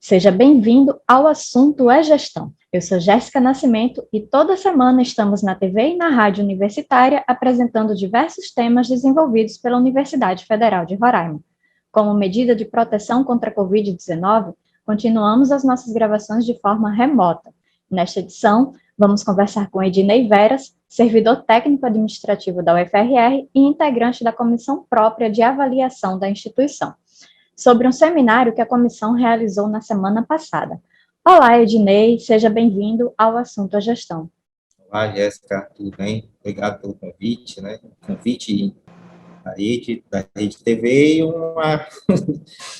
Seja bem-vindo ao Assunto é Gestão. Eu sou Jéssica Nascimento e toda semana estamos na TV e na rádio universitária apresentando diversos temas desenvolvidos pela Universidade Federal de Roraima. Como medida de proteção contra a Covid-19, continuamos as nossas gravações de forma remota. Nesta edição, vamos conversar com Ednei Veras, servidor técnico administrativo da UFRR e integrante da comissão própria de avaliação da instituição, sobre um seminário que a comissão realizou na semana passada. Olá, Ednei, seja bem-vindo ao Assunto à Gestão. Olá, Jéssica, tudo bem? Obrigado pelo convite, né? Convite da Rede TV e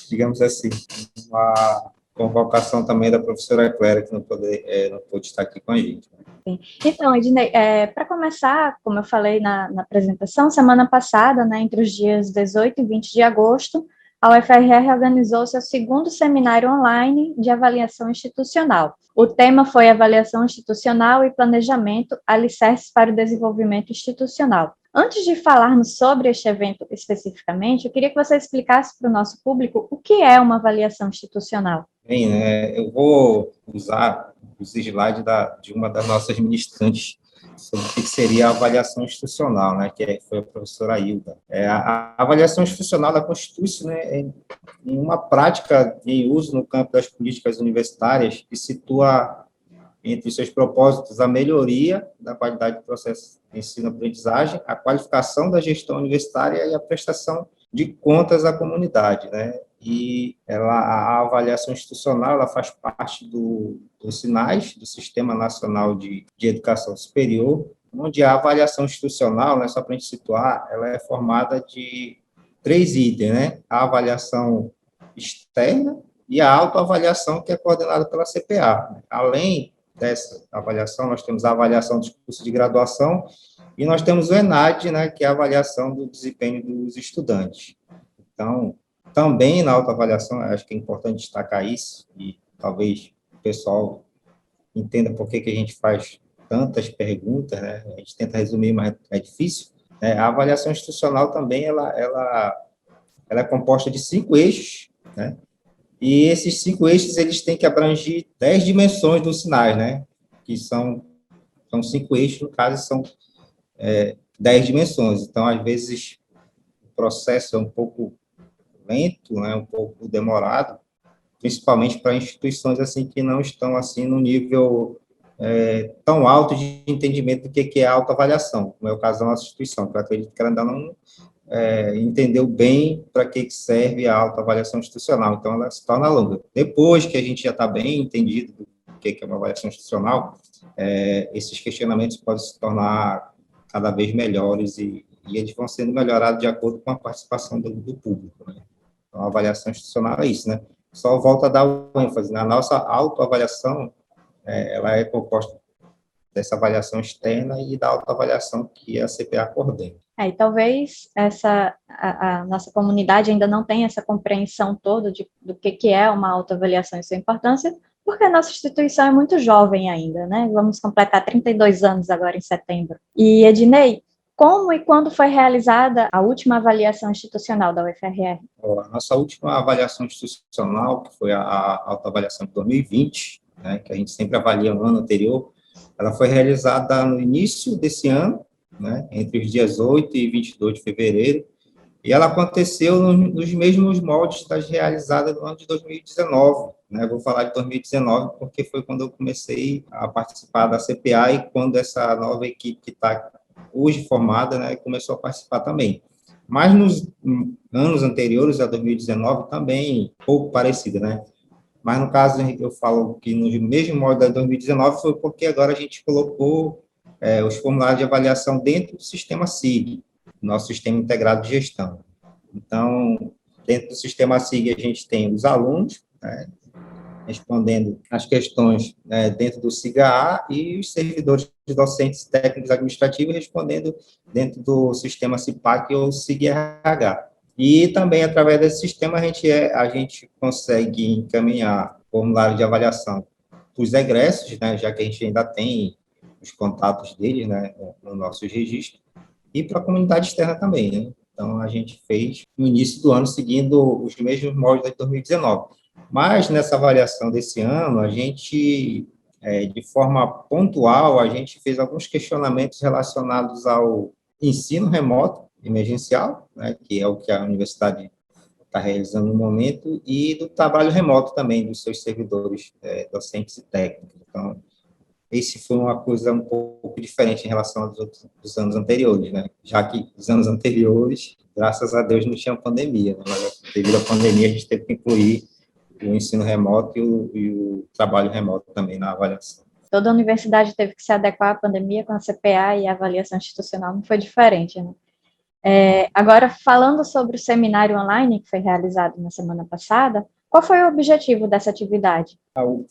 digamos assim, uma convocação também da professora Cléria, que não pôde estar aqui com a gente. Sim. Então, Ednei, para começar, como eu falei na apresentação, semana passada, né, entre os dias 18 e 20 de agosto, a UFRR organizou seu segundo seminário online de avaliação institucional. O tema foi Avaliação Institucional e Planejamento, alicerces para o desenvolvimento institucional. Antes de falarmos sobre este evento especificamente, eu queria que você explicasse para o nosso público o que é uma avaliação institucional. Bem, eu vou usar os slides de uma das nossas ministrantes sobre o que seria a avaliação institucional, né, foi a professora Hilda. A avaliação institucional da constitui-se, né, em uma prática em uso no campo das políticas universitárias que situa entre seus propósitos a melhoria da qualidade do processo de ensino-aprendizagem, a qualificação da gestão universitária e a prestação de contas à comunidade, né? E a avaliação institucional ela faz parte dos SINAS, do Sistema Nacional de Educação Superior, onde a avaliação institucional, né, só para a gente situar, ela é formada de 3 itens, né? A avaliação externa e a autoavaliação, que é coordenada pela CPA. Além dessa avaliação, nós temos a avaliação dos cursos de graduação e nós temos o ENAD, né, que é a avaliação do desempenho dos estudantes. Então, também na autoavaliação, acho que é importante destacar isso, e talvez o pessoal entenda por que a gente faz tantas perguntas, né? A gente tenta resumir, mas é difícil. Né? A avaliação institucional também, ela é composta de 5 eixos, né? E esses 5 eixos, eles têm que abranger 10 dimensões dos sinais, né? Que são 5 eixos, no caso, são 10 dimensões. Então, às vezes, o processo é um pouco lento, né? Um pouco demorado, principalmente para instituições assim que não estão assim no nível tão alto de entendimento do que é autoavaliação, como é o caso da nossa instituição, que eu acredito que ela ainda não entendeu bem para que serve a autoavaliação institucional, então ela se torna longa. Depois que a gente já está bem entendido do que é uma avaliação institucional, esses questionamentos podem se tornar cada vez melhores e eles vão sendo melhorados de acordo com a participação do público. Né? Então, a avaliação institucional é isso, né? Só volta a dar o ênfase. Na nossa autoavaliação, ela é composta dessa avaliação externa e da autoavaliação que a CPA coordena. E talvez a nossa comunidade ainda não tenha essa compreensão toda do que é uma autoavaliação e sua importância, porque a nossa instituição é muito jovem ainda, né? Vamos completar 32 anos agora em setembro. E, Ednei, como e quando foi realizada a última avaliação institucional da UFRR? A nossa última avaliação institucional, que foi a autoavaliação de 2020, né, que a gente sempre avalia no ano anterior, ela foi realizada no início desse ano, né, entre os dias 8 e 22 de fevereiro, e ela aconteceu nos mesmos moldes das realizadas no ano de 2019. Né? Vou falar de 2019 porque foi quando eu comecei a participar da CPA e quando essa nova equipe que está hoje formada, né, começou a participar também. Mas nos anos anteriores a 2019 também pouco parecida, né? Mas no caso eu falo que no mesmo molde da 2019 foi porque agora a gente colocou os formulários de avaliação dentro do sistema SIG, nosso sistema integrado de gestão. Então, dentro do sistema SIG a gente tem os alunos, né, respondendo as questões dentro do SIGA e os servidores docentes técnicos administrativos respondendo dentro do sistema CIPAC ou SIG-RH. E também, através desse sistema, a gente consegue encaminhar formulário de avaliação para os egressos, né, já que a gente ainda tem os contatos deles, né, no nosso registro, e para a comunidade externa também, né? Então, a gente fez no início do ano, seguindo os mesmos moldes de 2019. Mas nessa avaliação desse ano, a gente, de forma pontual, a gente fez alguns questionamentos relacionados ao ensino remoto emergencial, né, que é o que a universidade está realizando no momento, e do trabalho remoto também dos seus servidores, docentes e técnicos. Então, esse foi uma coisa um pouco diferente em relação aos outros dos anos anteriores, né? Já que os anos anteriores, graças a Deus, não tinha pandemia, né? Mas devido à pandemia, a gente teve que incluir o ensino remoto e o trabalho remoto também na avaliação. Toda a universidade teve que se adequar à pandemia com a CPA e a avaliação institucional não foi diferente, né? Agora, falando sobre o seminário online que foi realizado na semana passada, qual foi o objetivo dessa atividade?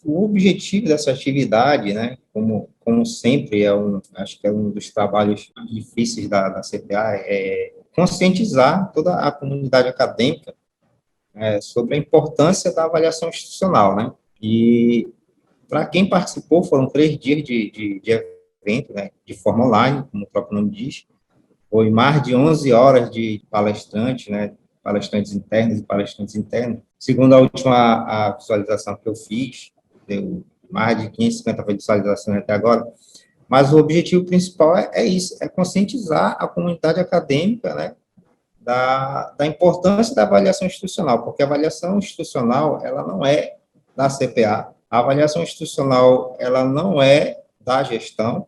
O objetivo dessa atividade, né, como sempre, acho que é um dos trabalhos difíceis da CPA, é conscientizar toda a comunidade acadêmica sobre a importância da avaliação institucional, né? E para quem participou, foram 3 dias de evento, né, de forma online, como o próprio nome diz. Foi mais de 11 horas de palestrantes, né, palestrantes internos e palestrantes internos. Segundo a última a visualização que eu fiz, deu mais de 550 visualizações até agora, mas o objetivo principal é isso, é conscientizar a comunidade acadêmica, né, da importância da avaliação institucional, porque a avaliação institucional, ela não é da CPA, a avaliação institucional, ela não é da gestão,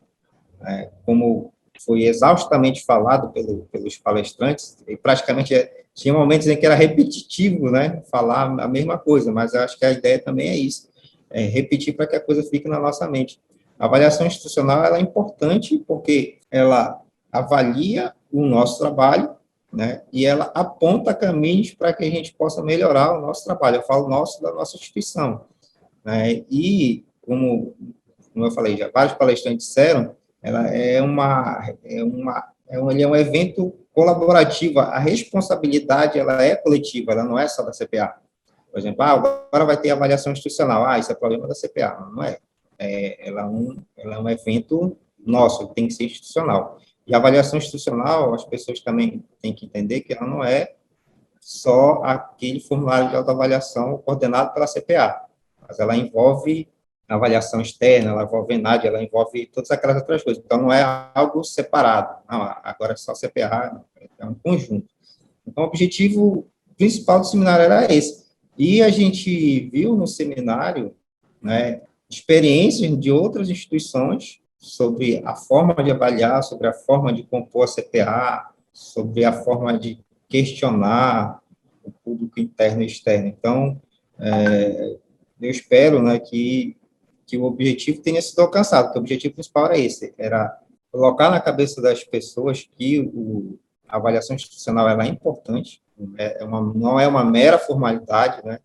né, como foi exaustamente falado pelos palestrantes, e praticamente tinha momentos em que era repetitivo, né, falar a mesma coisa, mas eu acho que a ideia também é isso, repetir para que a coisa fique na nossa mente. A avaliação institucional ela é importante porque ela avalia o nosso trabalho, né, e ela aponta caminhos para que a gente possa melhorar o nosso trabalho. Eu falo nosso da nossa instituição, né, e como eu falei, já vários palestrantes disseram, ela ele é um evento colaborativo, a responsabilidade ela é coletiva, ela não é só da CPA. Por exemplo, agora vai ter avaliação institucional, isso é problema da CPA, não é. Ela é um evento nosso, tem que ser institucional. E a avaliação institucional, as pessoas também têm que entender que ela não é só aquele formulário de autoavaliação coordenado pela CPA, mas ela envolve avaliação externa, ela envolve ENAD, ela envolve todas aquelas outras coisas. Então, não é algo separado. Não, agora é só CPA, é um conjunto. Então, o objetivo principal do seminário era esse. E a gente viu no seminário, né, experiências de outras instituições sobre a forma de avaliar, sobre a forma de compor a CPA, sobre a forma de questionar o público interno e externo. Então, eu espero, né, que o objetivo tenha sido alcançado, porque o objetivo principal era esse, era colocar na cabeça das pessoas que a avaliação institucional ela é importante, não é uma mera formalidade, né?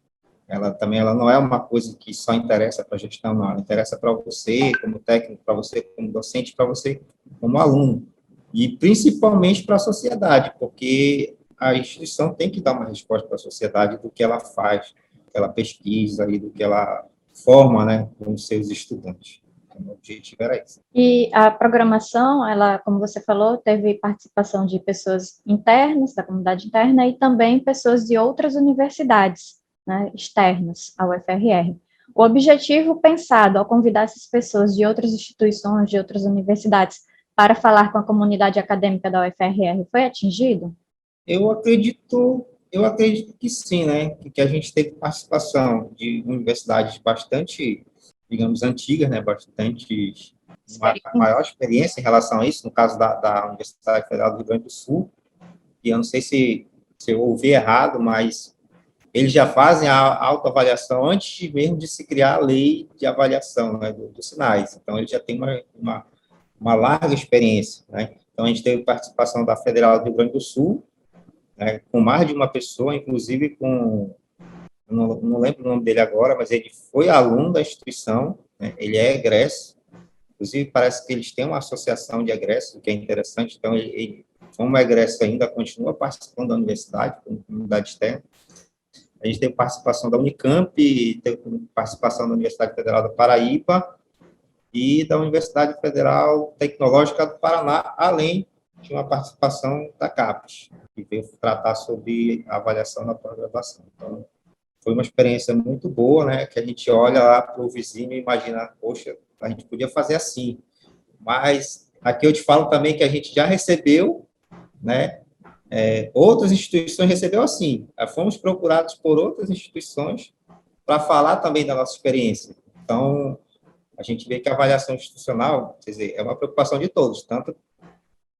Ela não é uma coisa que só interessa para a gestão, não, ela interessa para você como técnico, para você como docente, para você como aluno, e principalmente para a sociedade, porque a instituição tem que dar uma resposta para a sociedade do que ela faz, do que ela pesquisa e do que ela forma, né, com os seus estudantes. Então, o objetivo era esse. E a programação, ela, como você falou, teve participação de pessoas internas, da comunidade interna, e também pessoas de outras universidades, né, externas ao UFRR. O objetivo pensado ao convidar essas pessoas de outras instituições, de outras universidades, para falar com a comunidade acadêmica da UFRR foi atingido? Eu acredito que sim, né? Que a gente teve participação de universidades bastante, digamos, antigas, né? Bastante uma maior experiência em relação a isso, no caso da Universidade Federal do Rio Grande do Sul, e eu não sei se eu ouvi errado, mas eles já fazem a autoavaliação antes mesmo de se criar a lei de avaliação, né, dos sinais. Então, eles já têm uma larga experiência, né? Então, a gente teve participação da Federal do Rio Grande do Sul, né, com mais de uma pessoa, inclusive não lembro o nome dele agora, mas ele foi aluno da instituição, né, ele é egresso, inclusive parece que eles têm uma associação de egressos, o que é interessante, então ele como egresso ainda, continua participando da universidade, como comunidade externa. A gente teve participação da Unicamp, teve participação da Universidade Federal da Paraíba e da Universidade Federal Tecnológica do Paraná, além de uma participação da CAPES, que veio tratar sobre a avaliação da pós-graduação. Então, foi uma experiência muito boa, né? Que a gente olha lá para o vizinho e imagina, poxa, a gente podia fazer assim. Mas aqui eu te falo também que a gente já recebeu, né? Outras instituições recebeu assim. Fomos procurados por outras instituições para falar também da nossa experiência. Então, a gente vê que a avaliação institucional, quer dizer, é uma preocupação de todos, tanto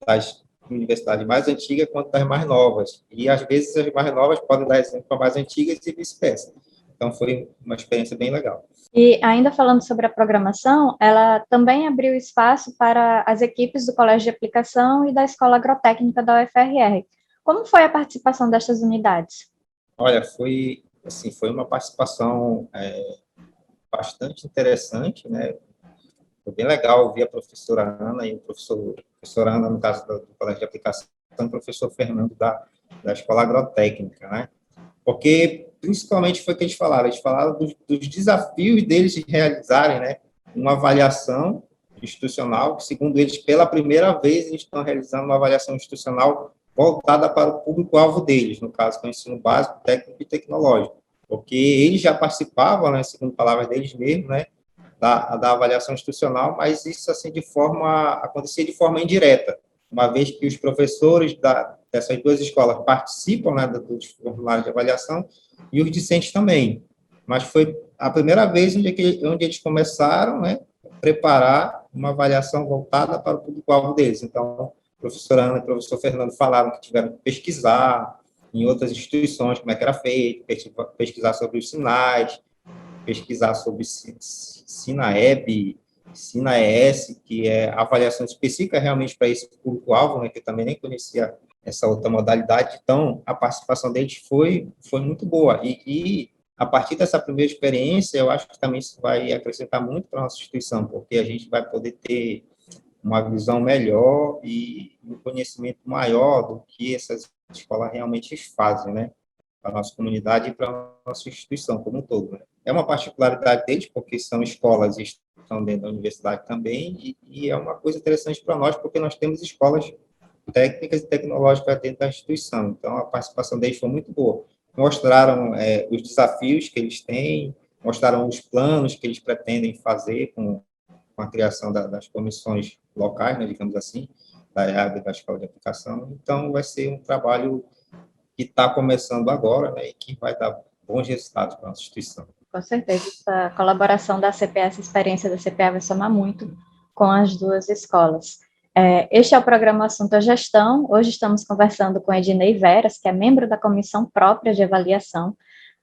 das universidades mais antigas quanto das mais novas. E, às vezes, as mais novas podem dar exemplo para mais antigas e vice-versa. Então, foi uma experiência bem legal. E ainda falando sobre a programação, ela também abriu espaço para as equipes do Colégio de Aplicação e da Escola Agrotécnica da UFRR. Como foi a participação destas unidades? Olha, foi, assim, foi uma participação bastante interessante, né? Foi bem legal ouvir a professora Ana e o professor Ana, no caso do Colégio de Aplicação, e o professor Fernando da Escola Agrotécnica, né? Porque, principalmente, foi o que eles falaram dos desafios deles de realizarem, né, uma avaliação institucional, que, segundo eles, pela primeira vez, eles estão realizando uma avaliação institucional voltada para o público-alvo deles, no caso, que é o ensino básico, técnico e tecnológico, porque eles já participavam, né, segundo palavras deles mesmos, né, da avaliação institucional, mas isso assim acontecia de forma indireta, uma vez que os professores dessas duas escolas participam, né, dos formulários de avaliação e os discentes também. Mas foi a primeira vez onde eles começaram, né, a preparar uma avaliação voltada para o público-alvo deles. Então, a professora Ana e o professor Fernando falaram que tiveram que pesquisar em outras instituições como é que era feito, pesquisar sobre os sinais, pesquisar sobre SINAEB, SINAES, que é avaliação específica realmente para esse público-alvo, né, que eu também nem conhecia essa outra modalidade. Então, a participação deles foi muito boa. E a partir dessa primeira experiência, eu acho que também isso vai acrescentar muito para a nossa instituição, porque a gente vai poder ter uma visão melhor e um conhecimento maior do que essas escolas realmente fazem, né? Para a nossa comunidade e para a nossa instituição como um todo. Né? É uma particularidade deles, porque são escolas e estão dentro da universidade também, e é uma coisa interessante para nós, porque nós temos escolas técnicas e tecnológicas dentro da instituição. Então, a participação deles foi muito boa. Mostraram os desafios que eles têm, mostraram os planos que eles pretendem fazer com a criação das comissões locais, né, digamos assim, da EAB, da Escola de Aplicação. Então, vai ser um trabalho que está começando agora, né, e que vai dar bons resultados para a nossa instituição. Com certeza, essa colaboração da CPA, essa experiência da CPA vai somar muito com as duas escolas. Este é o programa Assunto à Gestão. Hoje estamos conversando com Ednei Veras, que é membro da Comissão Própria de Avaliação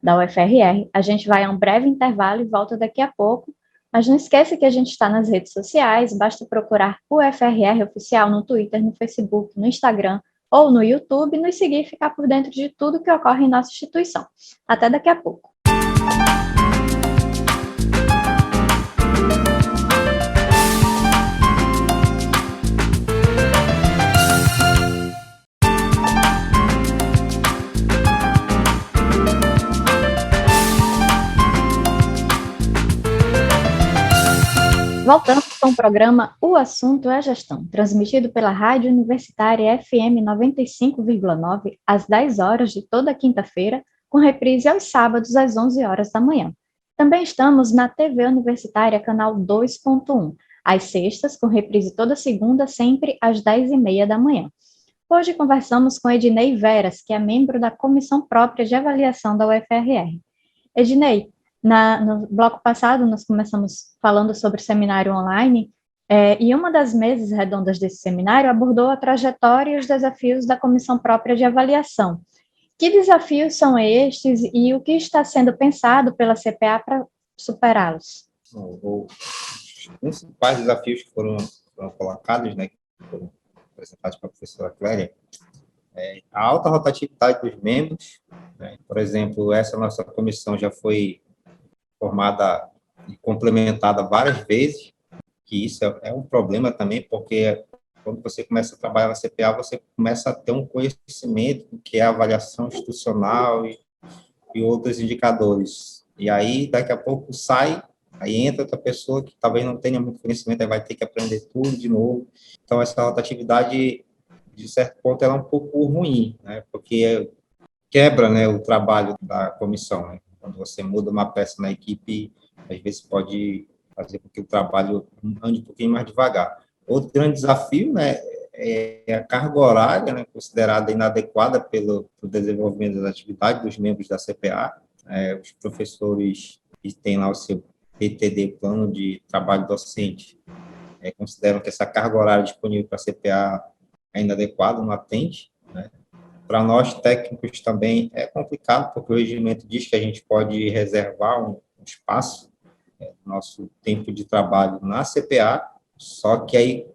da UFRR. A gente vai a um breve intervalo e volta daqui a pouco, mas não esqueça que a gente está nas redes sociais, basta procurar UFRR Oficial no Twitter, no Facebook, no Instagram, ou no YouTube, nos seguir e ficar por dentro de tudo que ocorre em nossa instituição. Até daqui a pouco. Voltamos com o programa O Assunto é Gestão, transmitido pela Rádio Universitária FM 95,9 às 10 horas de toda quinta-feira, com reprise aos sábados às 11 horas da manhã. Também estamos na TV Universitária, canal 2.1, às sextas, com reprise toda segunda, sempre às 10h30 da manhã. Hoje conversamos com Ednei Veras, que é membro da Comissão Própria de Avaliação da UFRR. Ednei, no bloco passado, nós começamos falando sobre o seminário online, e uma das mesas redondas desse seminário abordou a trajetória e os desafios da Comissão Própria de Avaliação. Que desafios são estes e o que está sendo pensado pela CPA para superá-los? Os principais desafios que foram colocados, né, que foram apresentados pela professora Clélia, a alta rotatividade dos membros, né? Por exemplo, essa nossa comissão já foi formada e complementada várias vezes, que isso é um problema também, porque quando você começa a trabalhar na CPA, você começa a ter um conhecimento do que é avaliação institucional e outros indicadores. E aí, daqui a pouco, aí entra outra pessoa que talvez não tenha muito conhecimento, aí vai ter que aprender tudo de novo. Então, essa rotatividade, de certo ponto, ela é um pouco ruim, né? Porque quebra, né, o trabalho da comissão, né? Quando você muda uma peça na equipe, às vezes pode fazer com que o trabalho ande um pouquinho mais devagar. Outro grande desafio, né, é a carga horária, né, considerada inadequada pelo desenvolvimento das atividades dos membros da CPA. Os professores que têm lá o seu PTD, Plano de Trabalho Docente, consideram que essa carga horária disponível para a CPA é inadequada, não atende, né? Para nós, técnicos, também é complicado, porque o regimento diz que a gente pode reservar um espaço, nosso tempo de trabalho na CPA, só que aí,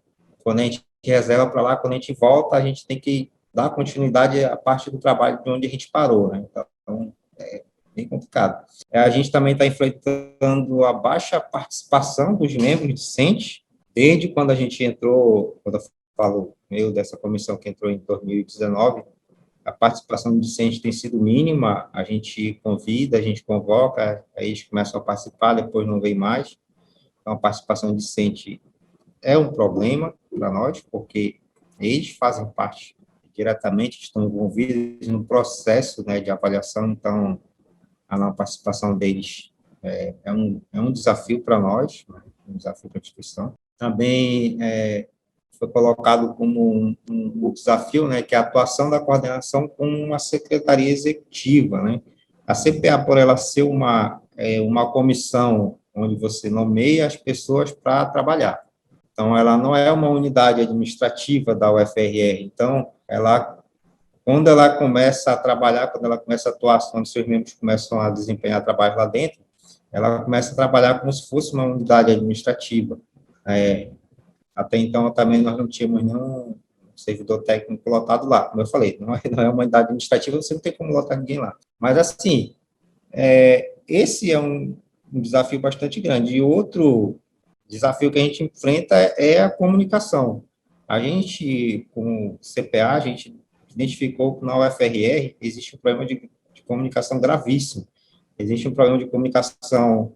quando a gente reserva para lá, quando a gente volta, a gente tem que dar continuidade à parte do trabalho de onde a gente parou, né? Então, é bem complicado. A gente também está enfrentando a baixa participação dos membros discentes, desde quando a gente entrou, quando eu falo meio dessa comissão que entrou em 2019, a participação do discente tem sido mínima, a gente convida, a gente convoca, aí eles começam a participar, depois não vem mais. Então, a participação discente é um problema para nós, porque eles fazem parte diretamente, estão envolvidos no processo, né, de avaliação, então a não participação deles é um desafio para nós, né, um desafio para a instituição. Também foi colocado como um desafio, né, que é a atuação da coordenação com uma secretaria executiva, né? A CPA, por ela ser uma comissão onde você nomeia as pessoas para trabalhar. Então, ela não é uma unidade administrativa da UFRR. Então, quando ela começa a trabalhar, quando ela começa a atuar, quando seus membros começam a desempenhar trabalho lá dentro, ela começa a trabalhar como se fosse uma unidade administrativa. Até então, também nós não tínhamos nenhum servidor técnico lotado lá. Como eu falei, não é uma unidade administrativa, você não tem como lotar ninguém lá. Mas, assim, esse é um desafio bastante grande. E outro desafio que a gente enfrenta é a comunicação. A gente, como CPA, a gente identificou que na UFRR existe um problema de comunicação gravíssimo. Existe um problema de comunicação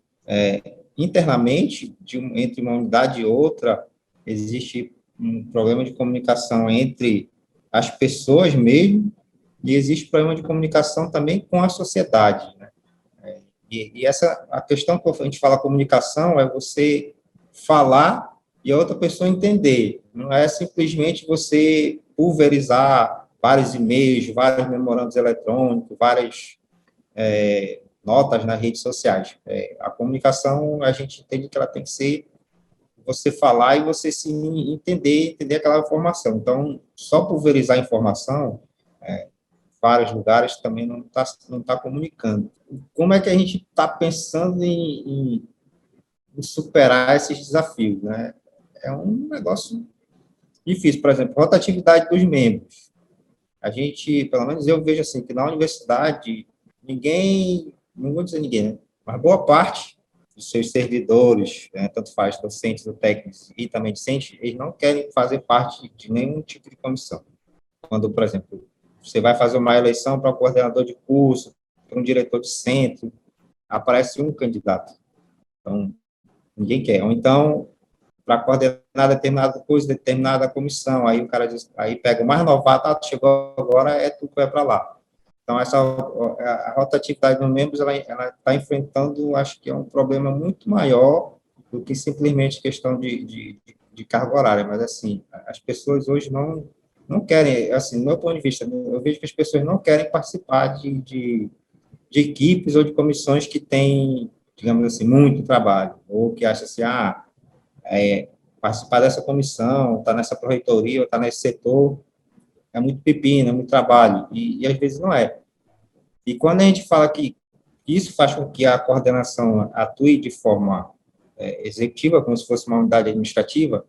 internamente, entre uma unidade e outra, existe um problema de comunicação entre as pessoas mesmo, e existe problema de comunicação também com a sociedade, né? A questão que a gente fala comunicação é você falar e a outra pessoa entender. Não é simplesmente você pulverizar vários e-mails, vários memorandos eletrônicos, várias notas nas redes sociais. A comunicação, a gente entende que ela tem que ser você falar e você se entender aquela informação. Então, só pulverizar a informação, vários lugares também não tá comunicando. Como é que a gente está pensando em superar esses desafios, né? É um negócio difícil. Por exemplo, rotatividade dos membros. A gente, pelo menos eu vejo assim, que na universidade, ninguém, não vou dizer ninguém, né? Mas boa parte dos seus servidores, tanto faz docentes ou técnicos e também discentes, eles não querem fazer parte de nenhum tipo de comissão. Quando, por exemplo, você vai fazer uma eleição para um coordenador de curso, para um diretor de centro, aparece um candidato. Então, ninguém quer. Ou então, para coordenar determinada coisa, determinada comissão, aí o cara diz, aí pega o mais novato, chegou agora, tu que vai para lá. Então, a rotatividade dos membros, ela está enfrentando, acho que é um problema muito maior do que simplesmente questão de carga horária, mas, assim, as pessoas hoje não querem, assim, do meu ponto de vista, eu vejo que as pessoas não querem participar de equipes ou de comissões que têm, digamos assim, muito trabalho, ou que acham assim, participar dessa comissão, estar nessa pró-reitoria, ou estar nesse setor, é muito pepino, é muito trabalho, e às vezes não é. E quando a gente fala que isso faz com que a coordenação atue de forma executiva, como se fosse uma unidade administrativa,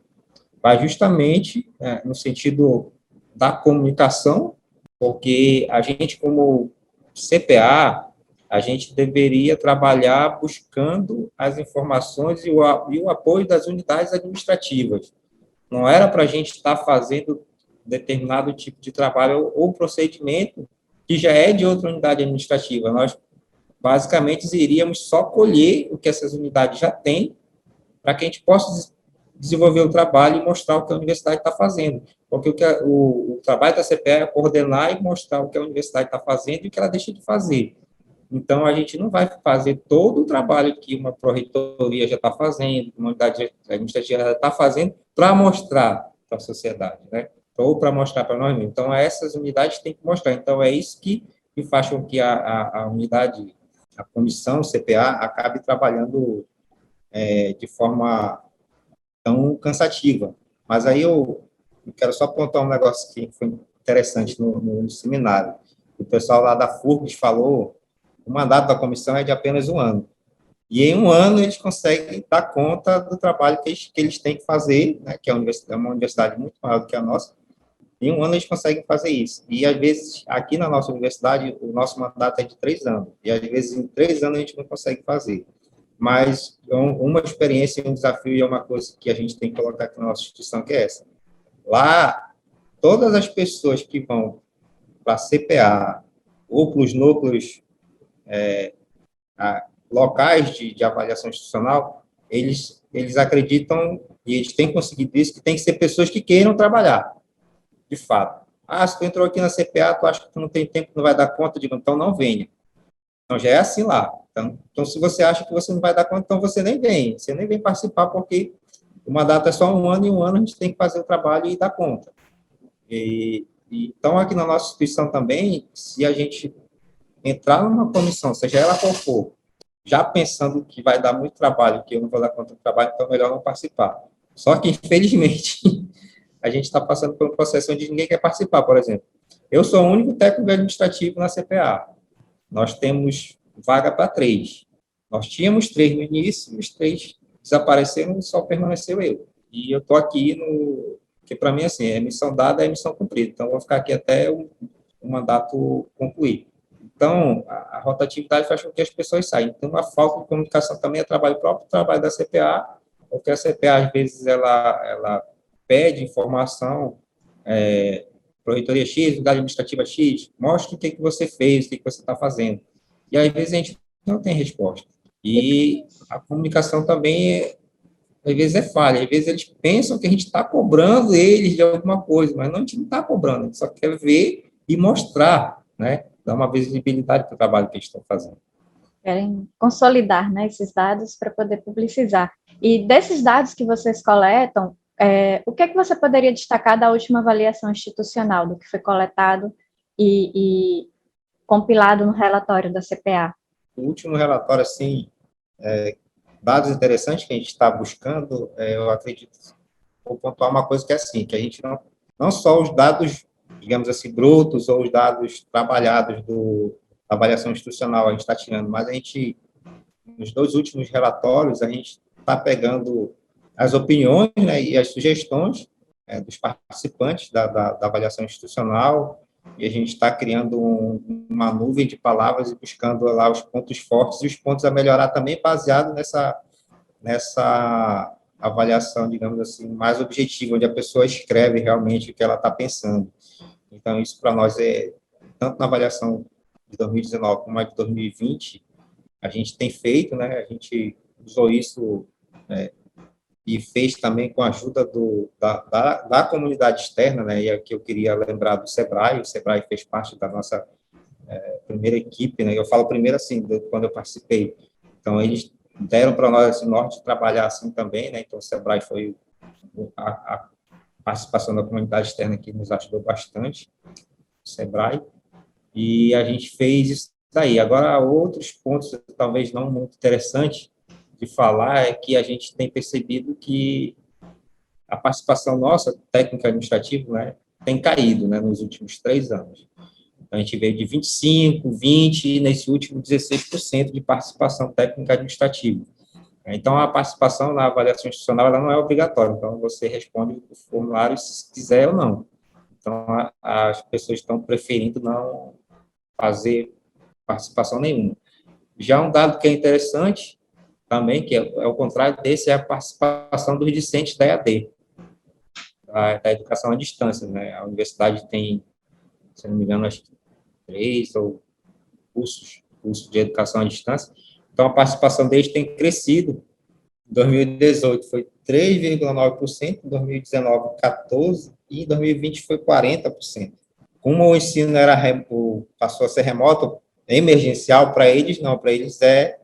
vai justamente no sentido da comunicação, porque a gente, como CPA, a gente deveria trabalhar buscando as informações e o apoio das unidades administrativas. Não era para a gente estar fazendo determinado tipo de trabalho ou procedimento que já é de outra unidade administrativa. Nós, basicamente, iríamos só colher o que essas unidades já têm para que a gente possa desenvolver o trabalho e mostrar o que a universidade está fazendo. Porque o trabalho da CPA é coordenar e mostrar o que a universidade está fazendo e o que ela deixa de fazer. Então, a gente não vai fazer todo o trabalho que uma pró-reitoria já está fazendo, uma unidade administrativa já está fazendo, para mostrar para a sociedade, né? Ou para mostrar para nós mesmos. Então, essas unidades têm que mostrar. Então, é isso que faz com que a unidade, a comissão, o CPA, acabe trabalhando de forma tão cansativa. Mas aí eu quero só apontar um negócio que foi interessante no seminário. O pessoal lá da FURGS falou, o mandato da comissão é de apenas 1 ano. E em 1 ano eles conseguem dar conta do trabalho que eles têm que fazer, né, que é uma universidade muito maior do que a nossa. Em 1 ano eles conseguem fazer isso. E às vezes, aqui na nossa universidade, o nosso mandato é de 3 anos. E às vezes em 3 anos a gente não consegue fazer. Mas uma experiência, um desafio e é uma coisa que a gente tem que colocar aqui na nossa instituição, que é essa. Lá, todas as pessoas que vão para a CPA ou para os núcleos locais de avaliação institucional, eles acreditam, e eles têm conseguido isso, que tem que ser pessoas que queiram trabalhar, de fato. Ah, se tu entrou aqui na CPA, tu acha que tu não tem tempo, não vai dar conta, digo, então não venha. Então, já é assim lá. Então, se você acha que você não vai dar conta, então você nem vem participar, porque o mandato é só 1 ano, e 1 ano a gente tem que fazer o trabalho e dar conta. Então, aqui na nossa instituição também, se a gente entrar numa comissão, seja ela qual for, já pensando que vai dar muito trabalho, que eu não vou dar conta do trabalho, então é melhor não participar. Só que, infelizmente, a gente está passando por um processo onde ninguém quer participar, por exemplo. Eu sou o único técnico administrativo na CPA. Nós temos vaga para 3. Nós tínhamos 3 no início, os 3 desapareceram e só permaneceu eu. E eu estou aqui que para mim, assim, é missão dada, é missão cumprida. Então, eu vou ficar aqui até o mandato concluir. Então, a rotatividade faz com que as pessoas saiam. Então, a falta de comunicação também é próprio trabalho da CPA, porque a CPA, às vezes, ela pede informação para a reitoria X, unidade administrativa X, mostre o que você fez, o que você está fazendo. E, às vezes, a gente não tem resposta. E a comunicação também, às vezes, é falha. Às vezes, eles pensam que a gente está cobrando eles de alguma coisa, mas não, a gente não está cobrando, a gente só quer ver e mostrar, né? Dar uma visibilidade para o trabalho que eles estão fazendo. Querem consolidar, né, esses dados para poder publicizar. E desses dados que vocês coletam, o que é que você poderia destacar da última avaliação institucional, do que foi coletado e compilado no relatório da CPA? O último relatório, assim, dados interessantes que a gente está buscando, eu acredito, vou pontuar uma coisa que é assim, que a gente não só os dados, digamos assim, brutos ou os dados trabalhados da avaliação institucional a gente está tirando, mas a gente, nos 2 últimos relatórios, a gente está pegando as opiniões, né, e as sugestões dos participantes da avaliação institucional, e a gente está criando uma nuvem de palavras e buscando lá os pontos fortes e os pontos a melhorar também, baseado nessa avaliação, digamos assim, mais objetiva, onde a pessoa escreve realmente o que ela está pensando. Então, isso para nós tanto na avaliação de 2019 como a de 2020, a gente tem feito, né, a gente usou isso e fez também com a ajuda da comunidade externa, né, e aqui eu queria lembrar do SEBRAE, o SEBRAE fez parte da nossa primeira equipe, né, eu falo primeiro assim, quando eu participei, então eles deram para nós esse norte de trabalhar assim também, né, então o SEBRAE foi a participação da comunidade externa que nos ajudou bastante, o SEBRAE, e a gente fez isso daí. Agora, outros pontos, talvez não muito interessantes de falar, é que a gente tem percebido que a participação nossa, técnica administrativa, né, tem caído, né, nos últimos 3 anos. Então, a gente veio de 25%, 20%, e nesse último 16% de participação técnica administrativa. Então, a participação na avaliação institucional ela não é obrigatória, então você responde o formulário se quiser ou não. Então, as pessoas estão preferindo não fazer participação nenhuma. Já um dado que é interessante também, que é o contrário desse, é a participação dos discentes da EAD, da educação à distância, né? A universidade tem, se não me engano, acho que 3 ou cursos de educação à distância. Então, a participação deles tem crescido. Em 2018 foi 3,9%, em 2019 14% e em 2020 foi 40%. Como o ensino passou a ser remoto, emergencial, para eles não, para eles é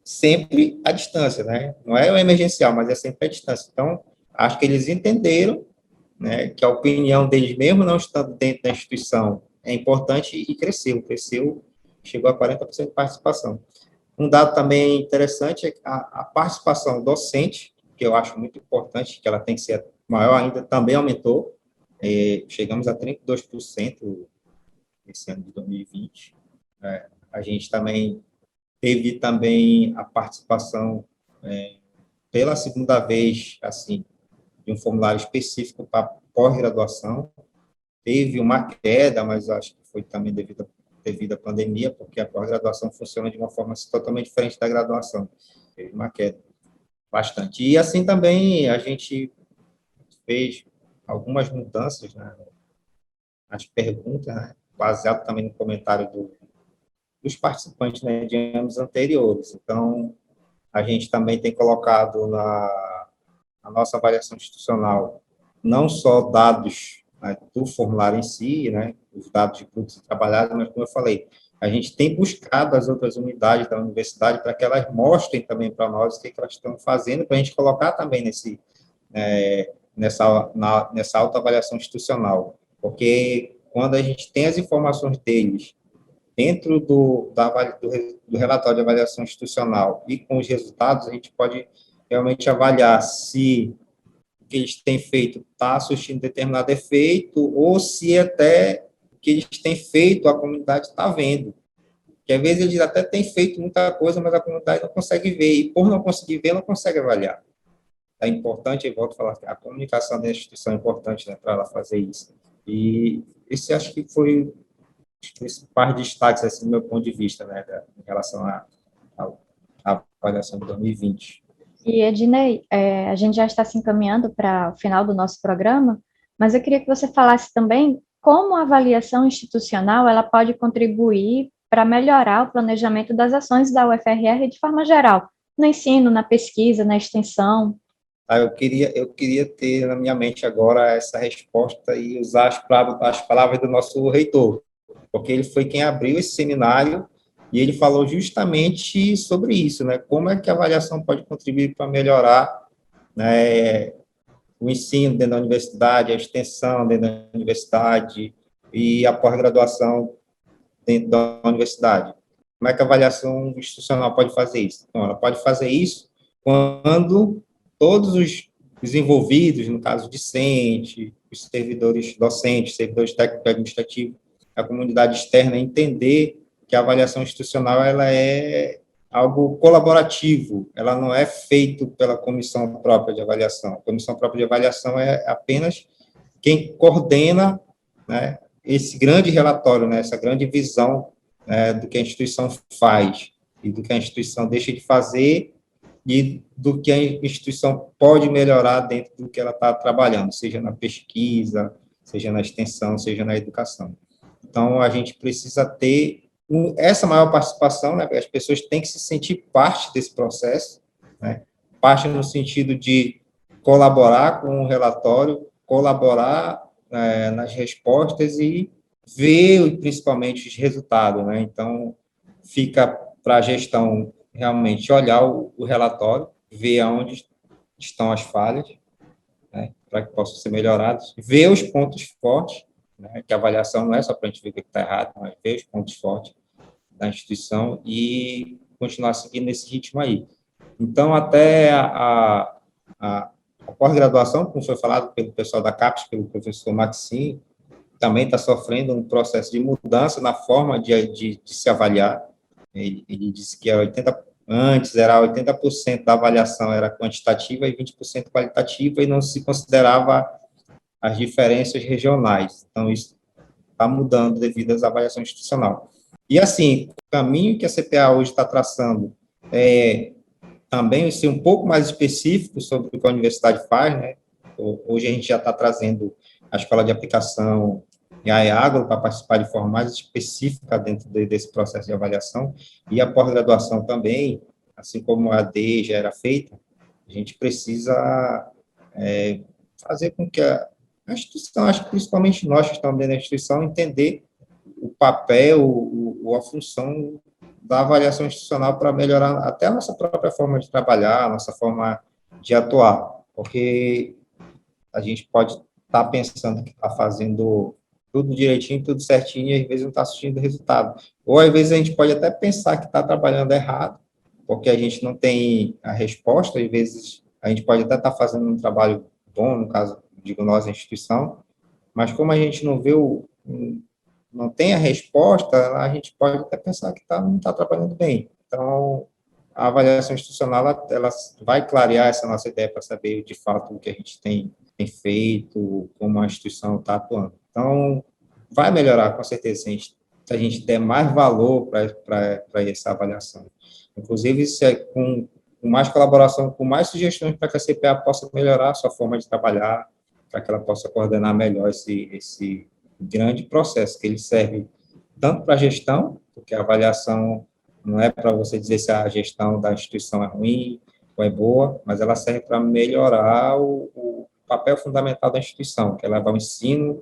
sempre à distância, né? Não é o emergencial, mas é sempre à distância. Então, acho que eles entenderam, né, que a opinião deles, mesmo não estando dentro da instituição, é importante e cresceu, chegou a 40% de participação. Um dado também interessante é que a participação docente, que eu acho muito importante, que ela tem que ser maior ainda, também aumentou, chegamos a 32% esse ano de 2020. A gente também teve também a participação pela segunda vez, assim, de um formulário específico para pós-graduação. Teve uma queda, mas acho que foi também devido à pandemia, porque a pós-graduação funciona de uma forma totalmente diferente da graduação. Teve uma queda bastante. E assim também a gente fez algumas mudanças, né, nas perguntas, né, baseado também no comentário dos participantes, né, de anos anteriores. Então, a gente também tem colocado na nossa avaliação institucional não só dados, né, do formulário em si, né, os dados de produtos trabalhados, mas, como eu falei, a gente tem buscado as outras unidades da universidade para que elas mostrem também para nós o que elas estão fazendo, para a gente colocar também nessa autoavaliação institucional. Porque quando a gente tem as informações deles dentro do relatório de avaliação institucional e com os resultados, a gente pode realmente avaliar se o que eles têm feito está surtindo determinado efeito ou se até o que eles têm feito a comunidade está vendo. Que às vezes eles até têm feito muita coisa, mas a comunidade não consegue ver, e por não conseguir ver, não consegue avaliar. É importante, eu volto a falar, que a comunicação da instituição é importante, né, para ela fazer isso. E esse acho que foi esse par de destaques, assim, do meu ponto de vista, né, em relação à avaliação de 2020. E, Ednei, a gente já está se encaminhando para o final do nosso programa, mas eu queria que você falasse também como a avaliação institucional ela pode contribuir para melhorar o planejamento das ações da UFRR de forma geral, no ensino, na pesquisa, na extensão. Eu queria ter na minha mente agora essa resposta e usar as palavras do nosso reitor, porque ele foi quem abriu esse seminário e ele falou justamente sobre isso, né? Como é que a avaliação pode contribuir para melhorar, né, o ensino dentro da universidade, a extensão dentro da universidade e a pós-graduação dentro da universidade. Como é que a avaliação institucional pode fazer isso? Então, ela pode fazer isso quando todos os envolvidos, no caso discente, os servidores docentes, servidores técnicos administrativos, a comunidade externa, entender que a avaliação institucional ela é algo colaborativo, ela não é feito pela comissão própria de avaliação. A comissão própria de avaliação é apenas quem coordena, né, esse grande relatório, né, essa grande visão, do que a instituição faz e do que a instituição deixa de fazer e do que a instituição pode melhorar dentro do que ela está trabalhando, seja na pesquisa, seja na extensão, seja na educação. Então, a gente precisa ter essa maior participação, né? As pessoas têm que se sentir parte desse processo, né? Parte no sentido de colaborar com o relatório, colaborar nas respostas e ver principalmente os resultados, né? Então, fica para a gestão realmente olhar o relatório, ver aonde estão as falhas, né, para que possam ser melhorados, ver os pontos fortes, né, que a avaliação não é só para a gente ver o que está errado, mas ver os pontos fortes da instituição e continuar seguindo esse ritmo aí. Então, até a pós-graduação, como foi falado pelo pessoal da CAPES, pelo professor Maxim, também está sofrendo um processo de mudança na forma de se avaliar. Ele disse que antes era 80% da avaliação era quantitativa e 20% qualitativa, e não se considerava as diferenças regionais. Então, isso está mudando devido às avaliações institucionais. E, assim, o caminho que a CPA hoje está traçando é também ser um pouco mais específico sobre o que a universidade faz, né? Hoje a gente já está trazendo a escola de aplicação e a EAGLO para participar de forma mais específica dentro desse processo de avaliação, e a pós-graduação também, assim como a AD já era feita, a gente precisa fazer com que a instituição, acho que principalmente nós que estamos dentro da instituição, entender o papel, ou a função da avaliação institucional para melhorar até a nossa própria forma de trabalhar, a nossa forma de atuar, porque a gente pode estar pensando que está fazendo tudo direitinho, tudo certinho, e às vezes não está assistindo o resultado. Ou às vezes a gente pode até pensar que está trabalhando errado, porque a gente não tem a resposta, às vezes a gente pode até estar fazendo um trabalho bom, no caso, digo nós, a instituição, mas como a gente não vê não tem a resposta, a gente pode até pensar que não está trabalhando bem. Então, a avaliação institucional, ela vai clarear essa nossa ideia para saber, de fato, o que a gente tem feito, como a instituição está atuando. Então, vai melhorar, com certeza, se a gente der mais valor para essa avaliação. Inclusive, com mais colaboração, com mais sugestões para que a CPA possa melhorar a sua forma de trabalhar, para que ela possa coordenar melhor esse grande processo, que ele serve tanto para a gestão, porque a avaliação não é para você dizer se a gestão da instituição é ruim ou é boa, mas ela serve para melhorar o papel fundamental da instituição, que é levar o ensino,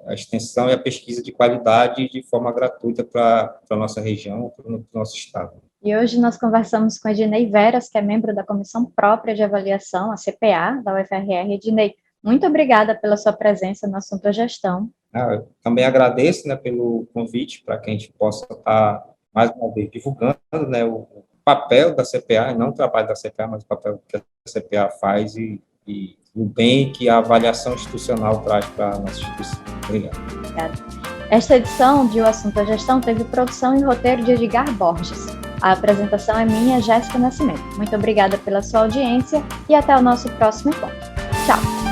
a extensão e a pesquisa de qualidade de forma gratuita para a nossa região, para o nosso estado. E hoje nós conversamos com Ednei Veras, que é membro da Comissão Própria de Avaliação, a CPA, da UFRR. Ednei, muito obrigada pela sua presença no assunto gestão. Eu também agradeço, né, pelo convite, para que a gente possa estar, mais uma vez, divulgando, né, o papel da CPA, não o trabalho da CPA, mas o papel que a CPA faz e o bem que a avaliação institucional traz para a nossa instituição. Obrigado. Obrigada. Esta edição de O Assunto Gestão teve produção e roteiro de Edgar Borges. A apresentação é minha, Jéssica Nascimento. Muito obrigada pela sua audiência e até o nosso próximo encontro. Tchau!